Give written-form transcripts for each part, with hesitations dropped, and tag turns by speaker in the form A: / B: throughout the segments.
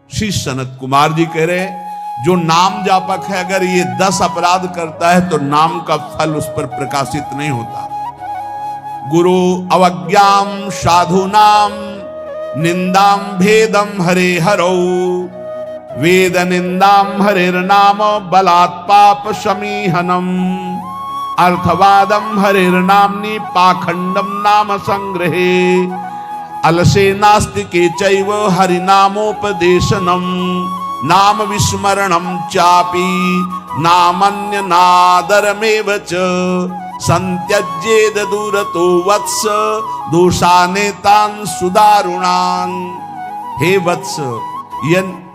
A: श्री सनत कुमार जी कह रहे, जो नाम जापक है अगर ये 10 अपराध करता है तो नाम का फल उस पर प्रकाशित नहीं होता। गुरु अवज्ञाम साधुनाम निंदाम भेदम हरे हरौ, वेद निंदाम हरेर्नाम बलात् पाप समीहनम, अर्थवादम हरेर्नाम्नि पाखंडम नाम संग्रहे, अलसे नास्तिके चैव हरिनामोपदेशनम, नाम विस्मरणम चापि नामन्य नादरमेव च, संत्यज्येद दूरतो वत्स दोषानेतान सुदारुणान। हे वत्स,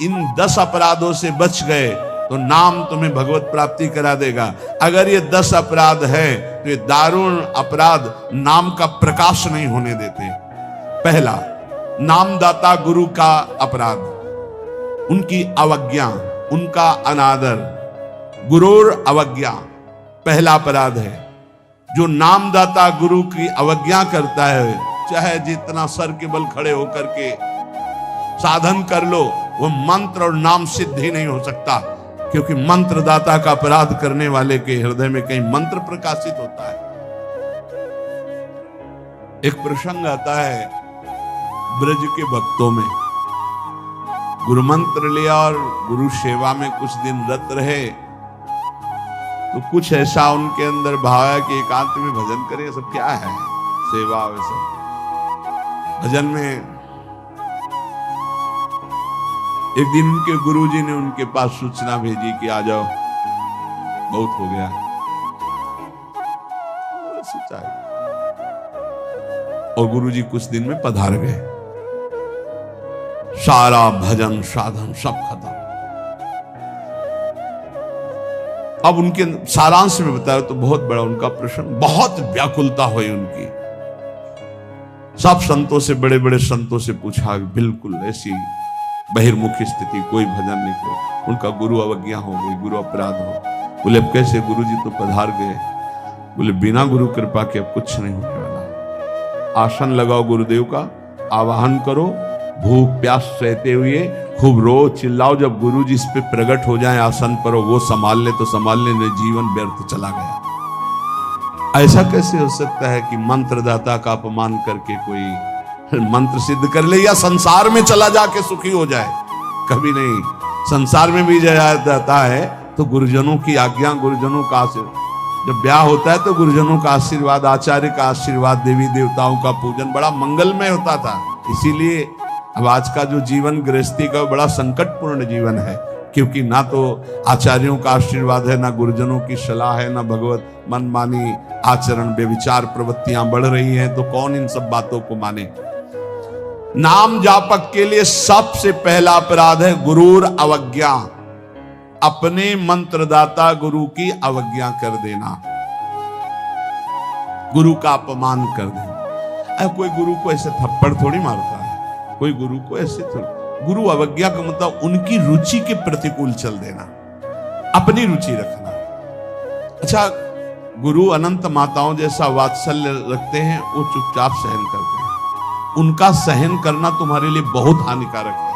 A: इन 10 अपराधों से बच गए तो नाम तुम्हें भगवत प्राप्ति करा देगा। अगर ये 10 अपराध है तो ये दारुण अपराध नाम का प्रकाश नहीं होने देते। पहला, नामदाता गुरु का अपराध, उनकी अवज्ञा, उनका अनादर। गुरुर अवज्ञा पहला अपराध है। जो नामदाता गुरु की अवज्ञा करता है, चाहे जितना सर के बल खड़े होकर के साधन कर लो, वो मंत्र और नाम सिद्ध ही नहीं हो सकता, क्योंकि मंत्रदाता का अपराध करने वाले के हृदय में कहीं मंत्र प्रकाशित होता है। एक प्रसंग आता है ब्रज के भक्तों में, गुरु मंत्र लिया और गुरु सेवा में कुछ दिन रत रहे, तो कुछ ऐसा उनके अंदर भाव है कि एकांत में भजन करें। सब क्या है, सेवा वैसा भजन में। एक दिन उनके गुरुजी ने उनके पास सूचना भेजी कि आ जाओ, बहुत हो गया। और गुरुजी कुछ दिन में पधार गए, सारा भजन साधन सब खत्म। अब उनके सारांश में बताया तो बहुत बड़ा उनका प्रश्न, बहुत व्याकुलता हुई उनकी। सब संतों से, बड़े बड़े संतों से पूछा, बिल्कुल ऐसी बहिर्मुखी स्थिति, कोई भजन नहीं कोई। उनका गुरु अवज्ञा हो गई, गुरु अपराध हो। बोले अब कैसे? गुरु जी तो पधार गए। बोले बिना गुरु कृपा के अब कुछ नहीं होने वाला। आसन लगाओ गुरुदेव का, आवाहन करो, भूख प्यास सहते हुए खूब रो चिल्लाओ। जब गुरु जी इस पे प्रकट हो जाए आसन पर, वो संभाल ले तो संभाल ले, नहीं जीवन व्यर्थ चला गया। ऐसा कैसे हो सकता है कि मंत्रदाता का अपमान करके कोई मंत्र सिद्ध कर ले या संसार में चला जाके सुखी हो जाए? कभी नहीं। संसार में भी जाता है तो गुरुजनों की आज्ञा, गुरुजनों का आशीर्वाद। जब ब्याह होता है तो गुरुजनों का आशीर्वाद, आचार्य का आशीर्वाद, देवी देवताओं का पूजन बड़ा मंगलमय होता था। इसीलिए अब आज का जो जीवन गृहस्थी का बड़ा संकटपूर्ण जीवन है, क्योंकि ना तो आचार्यों का आशीर्वाद है, ना गुरुजनों की सलाह है, ना भगवत मनमानी आचरण, बेविचार प्रवृत्तियां बढ़ रही हैं, तो कौन इन सब बातों को माने। नाम जापक के लिए सबसे पहला अपराध है गुरूर अवज्ञा, अपने मंत्रदाता गुरु की अवज्ञा कर देना, गुरु का अपमान कर देना। कोई गुरु को ऐसे थप्पड़ थोड़ी मारता है, कोई गुरु को ऐसे थोड़ी। गुरु अवज्ञा का मतलब उनकी रुचि के प्रतिकूल चल देना, अपनी रुचि रखना। अच्छा, गुरु अनंत माताओं जैसा वात्सल्य रखते हैं, वो चुपचाप सहन करते हैं। उनका सहन करना तुम्हारे लिए बहुत हानिकारक है।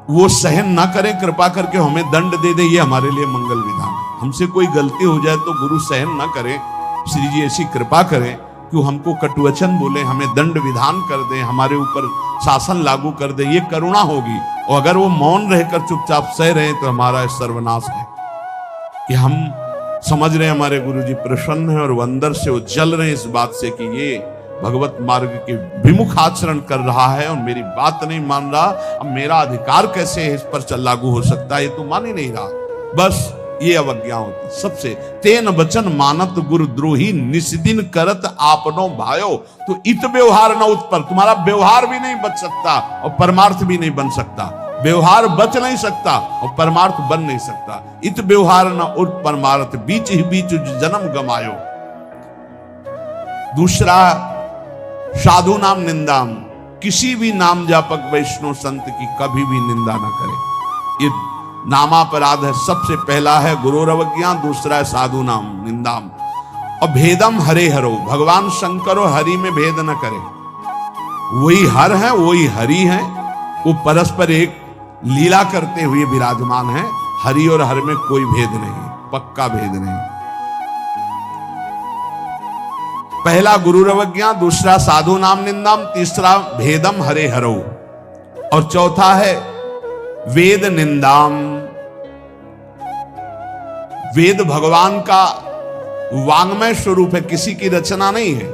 A: वो सहन ना करें, कृपा करके हमें दंड दे दे, ये हमारे लिए मंगल विधान है। हमसे कोई गलती हो जाए तो गुरु सहन ना करें, श्री जी ऐसी कृपा करें कि हमको कटुवचन बोले, हमें दंड विधान कर दें, हमारे ऊपर शासन लागू कर दे, ये करुणा होगी। और अगर वो मौन रहकर चुपचाप सह रहे तो हमारा सर्वनाश है। कि हम समझ रहे हैं हमारे गुरु जी प्रसन्न है और वो अंदर से वो जल रहे हैं इस बात से कि ये भगवत मार्ग के विमुख आचरण कर रहा है और मेरी बात नहीं मान रहा, अब मेरा अधिकार कैसे इस पर लागू हो सकता है, ये तो मान ही नहीं रहा। बस ये अवज्ञा होती सबसे। तेन वचन मानत गुरु द्रोही, निस्दिन करत आपनो भायो। तो इत व्यवहार न उत्पन्न, तुम्हारा व्यवहार भी नहीं बच सकता और परमार्थ भी नहीं बन सकता। व्यवहार बच नहीं सकता और परमार्थ बन नहीं सकता। इत व्यवहार न उत परमार्थ, बीच ही बीच जन्म गमायो। दूसरा, साधु नाम निंदाम, किसी भी नाम जापक वैष्णव संत की कभी भी निंदा ना करे। ये नामापराध है। सबसे पहला है गुरुर अवज्ञा, दूसरा है साधु नाम निंदाम। और भेदम हरे हरो, भगवान शंकर और हरि में भेद न करे। वही हर है, वही हरि है, वो परस्पर एक लीला करते हुए विराजमान है। हरि और हर में कोई भेद नहीं, पक्का भेद नहीं। पहला गुरुरवज्ञा, दूसरा साधु नाम निंदाम, तीसरा भेदम हरे हरो, और चौथा है वेद निंदाम। वेद भगवान का वांग्मय स्वरूप है, किसी की रचना नहीं है।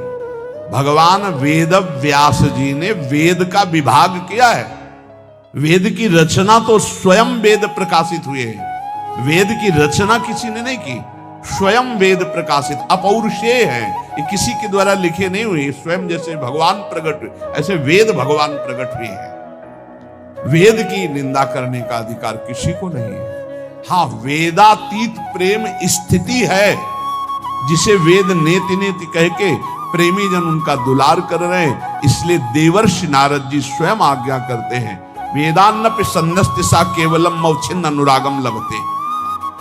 A: भगवान वेद व्यास जी ने वेद का विभाग किया है। वेद की रचना तो स्वयं वेद प्रकाशित हुए हैं। वेद की रचना किसी ने नहीं की, स्वयं वेद प्रकाशित अपौरुषेय है। ये किसी के द्वारा लिखे नहीं हुए, स्वयं जैसे भगवान प्रकट हुए ऐसे वेद भगवान प्रकट हुए हैं। वेद की निंदा करने का अधिकार किसी को नहीं है। हाँ, वेदातीत प्रेम स्थिति है, जिसे वेद नेति नेति कह के प्रेमी जन उनका दुलार कर रहे हैं। इसलिए देवर्षि नारद जी स्वयं आज्ञा करते हैं, वेदान्नपि सन्नस्ति सा केवलम मौछिन्न अनुरागम लभते।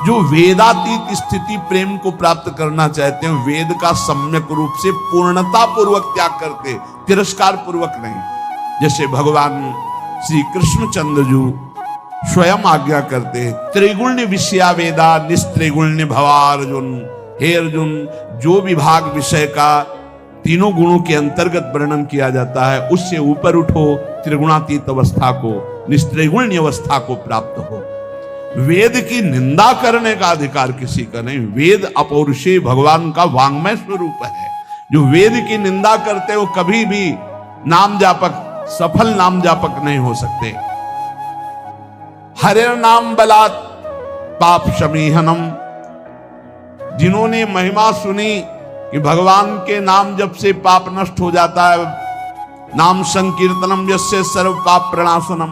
A: जो वेदातीत स्थिति प्रेम को प्राप्त करना चाहते हैं, वेद का सम्यक रूप से पूर्णता पूर्वक त्याग करते, तिरस्कार पूर्वक नहीं। जैसे भगवान श्री कृष्णचंद्र जी स्वयं आज्ञा करते हैं, त्रिगुण्य विषया वेदा निस्त्रिगुण्य भवा अर्जुन। हे अर्जुन, जो विभाग विषय का तीनों गुणों के अंतर्गत वर्णन किया जाता है, उससे ऊपर उठो, त्रिगुणातीत अवस्था को, निस्त्रिगुण्य अवस्था को प्राप्त हो। वेद की निंदा करने का अधिकार किसी का नहीं। वेद अपौरुषेय भगवान का वांग्मय स्वरूप है। जो वेद की निंदा करते हो कभी भी नाम जापक, सफल नाम जापक नहीं हो सकते। हरे नाम बलात् पाप शमीहनम। जिन्होंने महिमा सुनी कि भगवान के नाम जप से पाप नष्ट हो जाता है, नाम संकीर्तनम यस्य सर्व पाप प्रणाशनम,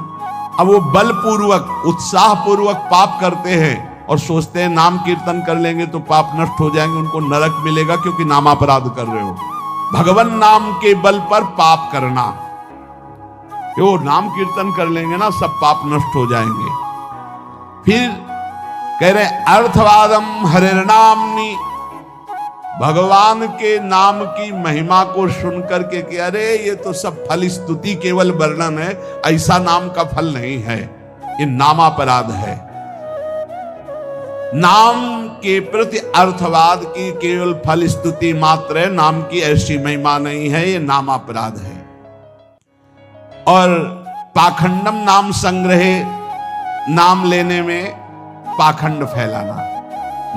A: अब वो बलपूर्वक उत्साह पूर्वक पाप करते हैं और सोचते हैं नाम कीर्तन कर लेंगे तो पाप नष्ट हो जाएंगे, उनको नरक मिलेगा क्योंकि नामापराध कर रहे हो। भगवान नाम के बल पर पाप करना, वो नाम कीर्तन कर लेंगे ना सब पाप नष्ट हो जाएंगे। फिर कह रहे अर्थवादम हरिर्नामनि, भगवान के नाम की महिमा को सुनकर के कि अरे ये तो सब फल स्तुति केवल वर्णन है, ऐसा नाम का फल नहीं है, ये नामापराध है। नाम के प्रति अर्थवाद की केवल फल स्तुति मात्र है, नाम की ऐसी महिमा नहीं है, ये नामापराध है। और पाखंडम नाम संग्रहे, नाम लेने में पाखंड फैलाना,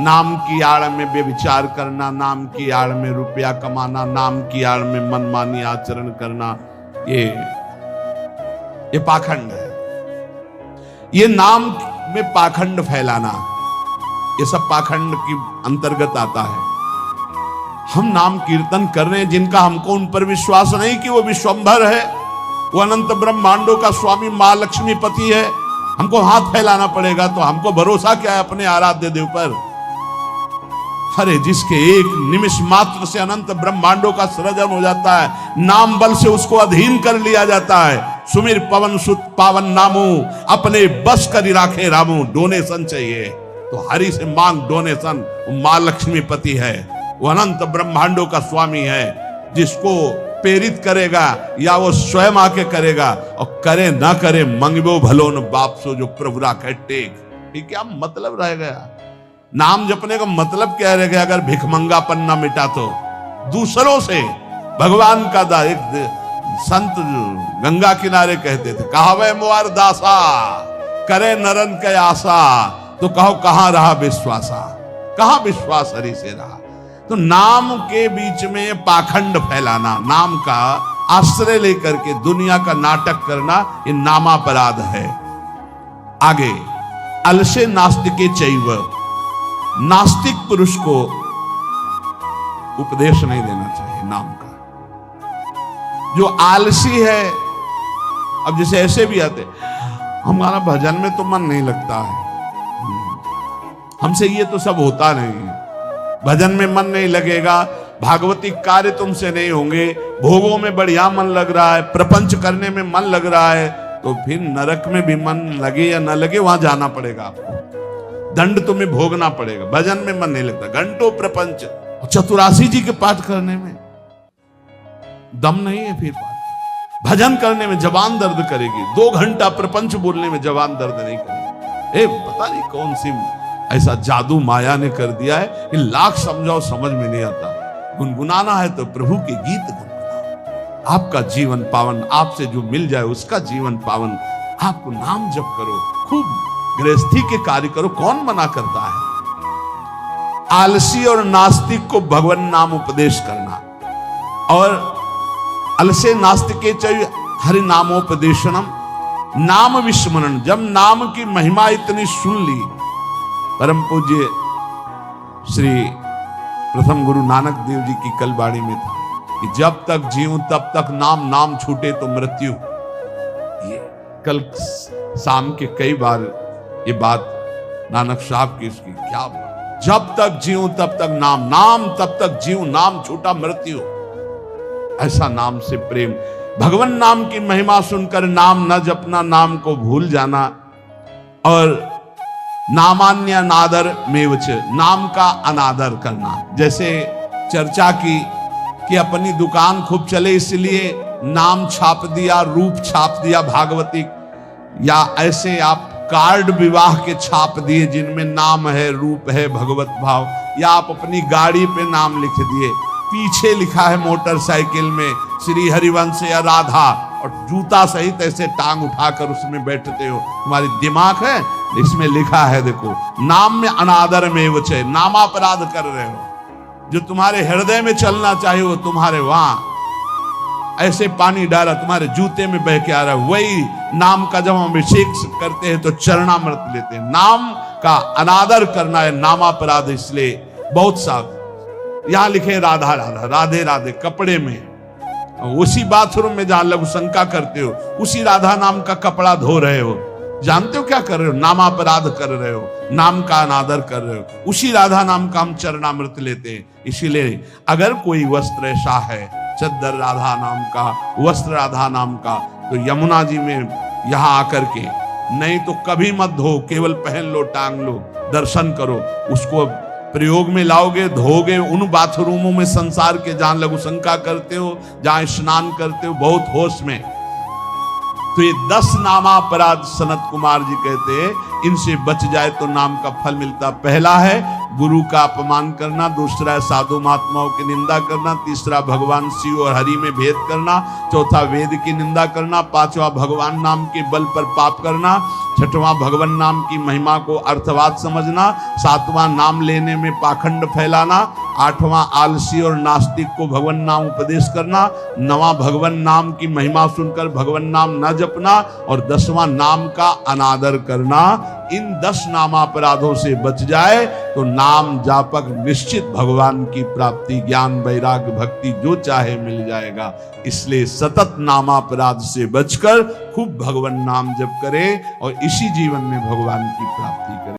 A: नाम की आड़ में व्यभिचार करना, नाम की आड़ में रुपया कमाना, नाम की आड़ में मनमानी आचरण करना, ये पाखंड है। ये नाम में पाखंड फैलाना, ये सब पाखंड की अंतर्गत आता है। हम नाम कीर्तन कर रहे हैं, जिनका हमको उन पर विश्वास नहीं कि वो विश्वंभर है, वो अनंत ब्रह्मांडों का स्वामी मां लक्ष्मी पति है, हमको हाथ फैलाना पड़ेगा। तो हमको भरोसा क्या है अपने आराध्य देव पर? अरे जिसके एक निमिष मात्र से अनंत ब्रह्मांडों का सृजन हो जाता है, नाम बल से उसको अधीन कर लिया जाता है। सुमिर पवन सुत पावन नामो, अपने बस करी राखे रामो। डोनेशन चाहिए तो हरि से मांग डोनेशन। मां लक्ष्मी पति है, वो अनंत ब्रह्मांडों का स्वामी है, जिसको प्रेरित करेगा या वो स्वयं आके करेगा, और करे ना करे मंगबो भलो न बाप सो, जो प्रभु राखे टेक। ये क्या मतलब रह गया? नाम जपने का मतलब क्या रह गया? अगर भिखमंगापन ना मिटा तो दूसरों से भगवान का एक संत गंगा किनारे कहते थे, कहावे मुआर दासा करे नरन के आशा, तो कहो कहां रहा विश्वासा, कहां विश्वास हरि से रहा। तो नाम के बीच में पाखंड फैलाना, नाम का आश्रय लेकर के दुनिया का नाटक करना, ये नामापराध है। आगे अलसे नास्तिके चैव, नास्तिक पुरुष को उपदेश नहीं देना चाहिए नाम का। जो आलसी है, अब जैसे ऐसे भी आते, हमारा भजन में तो मन नहीं लगता है, हमसे ये तो सब होता नहीं है, भजन में मन नहीं लगेगा, भागवती कार्य तुमसे नहीं होंगे, भोगों में बढ़िया मन लग रहा है, प्रपंच करने में मन लग रहा है, तो फिर नरक में भी मन लगे या ना लगे वहां जाना पड़ेगा आपको, दंड तुम्हें भोगना पड़ेगा। भजन में मन नहीं लगता, घंटों प्रपंच, चतुरासी जी के पाठ करने में दम नहीं है, फिर भजन करने में जबान दर्द करेगी, 2 घंटा प्रपंच बोलने में जबान दर्द नहीं करेगी। पता नहीं कौन सी ऐसा जादू माया ने कर दिया है कि लाख समझाओ समझ में नहीं आता। गुनगुनाना है तो प्रभु के गीत गुनगुनाओ, आपका जीवन पावन, आपसे जो मिल जाए उसका जीवन पावन। आपको नाम जप करो, खूब गृहस्थी के कार्य करो, कौन मना करता है। आलसी और नास्तिक को भगवान नाम उपदेश करना, और अलसे नास्तिके च हरि नामोपदेशनम, नाम विस्मरण। जब नाम की महिमा इतनी सुन ली, परम पूज्य श्री प्रथम गुरु नानक देव जी की कल बाणी में था कि जब तक जीऊं तब तक नाम, नाम छूटे तो मृत्यु। ये कल शाम के कई बार ये बात नानक साहब की इसकी क्या बात, जब तक जीऊं तब तक नाम, नाम तब तक जीऊं, नाम छूटा मृत्यु। ऐसा नाम से प्रेम, भगवान नाम की महिमा सुनकर नाम न जपना, नाम को भूल जाना, और नामान्य अनादर मेवच, नाम का अनादर करना। जैसे चर्चा की कि अपनी दुकान खूब चले इसलिए नाम छाप दिया, रूप छाप दिया भागवती, या ऐसे आप कार्ड विवाह के छाप दिए जिनमें नाम है, रूप है, भगवत भाव, या आप अपनी गाड़ी पे नाम लिख दिए, पीछे लिखा है मोटरसाइकिल में श्री हरिवंश या राधा, और जूता सहित ऐसे टांग उठाकर उसमें बैठते हो। तुम्हारी दिमाग है, इसमें लिखा है देखो, नाम में अनादर में वचे, नामापराध कर रहे हो। जो तुम्हारे हृदय में चलना चाहिए वो तुम्हारे वहां ऐसे पानी डाला तुम्हारे जूते में बह के आ रहा है। वही नाम का जब हम अभिषेक करते हैं तो चरणामृत लेते हैं। नाम का अनादर करना है नामापराध। इसलिए बहुत सा यहां लिखे राधा राधा, राधे राधे कपड़े में, उसी बाथरूम में जहां लघु शंका करते हो उसी राधा नाम का कपड़ा धो रहे हो। जानते हो क्या कर रहे हो? नामापराध कर रहे हो, नाम का अनादर कर रहे हो। उसी राधा नाम का हम चरणामृत लेते हैं। इसीलिए अगर कोई वस्त्र ऐसा है, चद्दर राधा नाम का, वस्त्र राधा नाम का, तो यमुना जी में यहां आकर के, नहीं तो कभी मत धो, केवल पहन लो, टांग लो, दर्शन करो, उसको प्रयोग में लाओगे, धोगे उन बाथरूमों में संसार के जहां लघु शंका करते हो, जहां स्नान करते हो बहुत होश में। तो ये 10 नामापराध सनत कुमार जी कहते हैं, इनसे बच जाए तो नाम का फल मिलता। पहला है गुरु का अपमान करना, दूसरा है साधु महात्माओं की निंदा करना, तीसरा भगवान शिव और हरि में भेद करना, चौथा वेद की निंदा करना, पांचवा भगवान नाम के बल पर पाप करना, छठवां भगवान नाम की महिमा को अर्थवाद समझना, सातवां नाम लेने में पाखंड फैलाना, आठवां आलसी और नास्तिक को भगवान नाम उपदेश करना, नवां भगवान नाम की महिमा सुनकर भगवान नाम न जपना, और 10वां नाम का अनादर करना। इन 10 नामापराधों से बच जाए तो नाम जापक निश्चित भगवान की प्राप्ति, ज्ञान, वैराग्य, भक्ति जो चाहे मिल जाएगा। इसलिए सतत नामापराध से बचकर खूब भगवान नाम जप करे और इसी जीवन में भगवान की प्राप्ति करे।